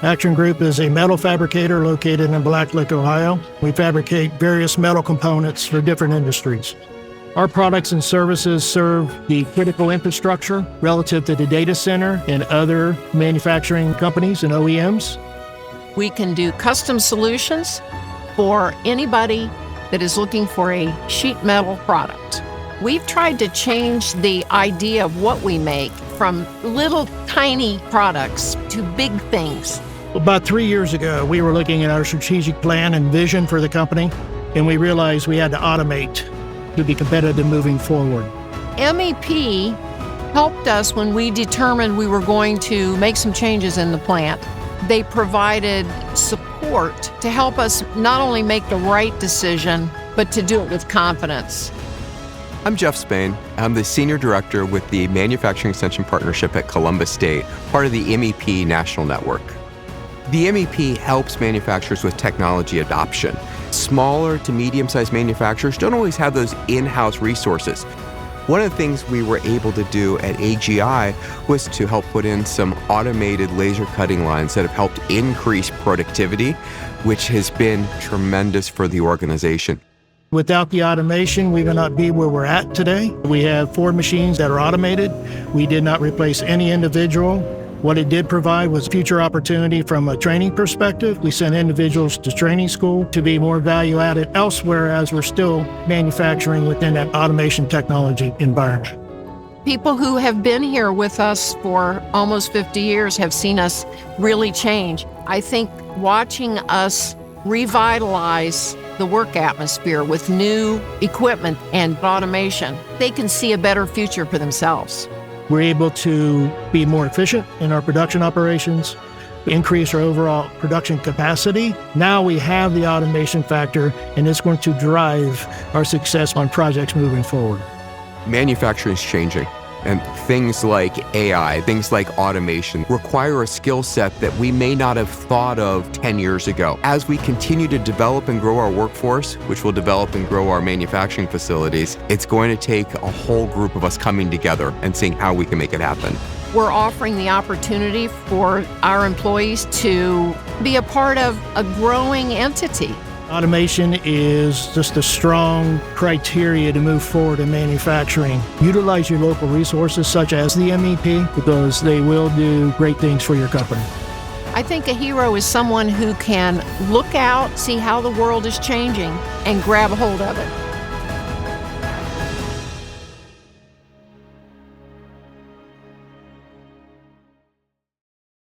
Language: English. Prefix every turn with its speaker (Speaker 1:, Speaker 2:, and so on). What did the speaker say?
Speaker 1: Action Group is a metal fabricator located in Blacklick, Ohio. We fabricate various metal components for different industries. Our products and services serve the critical infrastructure relative to the data center and other manufacturing companies and OEMs.
Speaker 2: We can do custom solutions for anybody that is looking for a sheet metal product. We've tried to change the idea of what we make from little tiny products to big things.
Speaker 1: About 3 years ago, we were looking at our strategic plan and vision for the company, and we realized we had to automate to be competitive moving forward.
Speaker 2: MEP helped us when we determined we were going to make some changes in the plant. They provided support to help us not only make the right decision, but to do it with confidence.
Speaker 3: I'm Jeff Spain. I'm the Senior Director with the Manufacturing Extension Partnership at Columbus State, part of the MEP National Network. The MEP helps manufacturers with technology adoption. Smaller to medium-sized manufacturers don't always have those in-house resources. One of the things we were able to do at AGI was to help put in some automated laser cutting lines that have helped increase productivity, which has been tremendous for the organization.
Speaker 1: Without the automation, we would not be where we're at today. We have 4 machines that are automated. We did not replace any individual. What it did provide was future opportunity from a training perspective. We sent individuals to training school to be more value added elsewhere as we're still manufacturing within that automation technology environment.
Speaker 2: People who have been here with us for almost 50 years have seen us really change. I think watching us revitalize the work atmosphere with new equipment and automation, they can see a better future for themselves.
Speaker 1: We're able to be more efficient in our production operations, increase our overall production capacity. Now we have the automation factor, and it's going to drive our success on projects moving forward.
Speaker 3: Manufacturing is changing, and things like AI, things like automation require a skill set that we may not have thought of 10 years ago. As we continue to develop and grow our workforce, which will develop and grow our manufacturing facilities, it's going to take a whole group of us coming together and seeing how we can make it happen.
Speaker 2: We're offering the opportunity for our employees to be a part of a growing entity.
Speaker 1: Automation is just a strong criteria to move forward in manufacturing. Utilize your local resources such as the MEP because they will do great things for your company.
Speaker 2: I think a hero is someone who can look out, see how the world is changing, and grab a hold of it.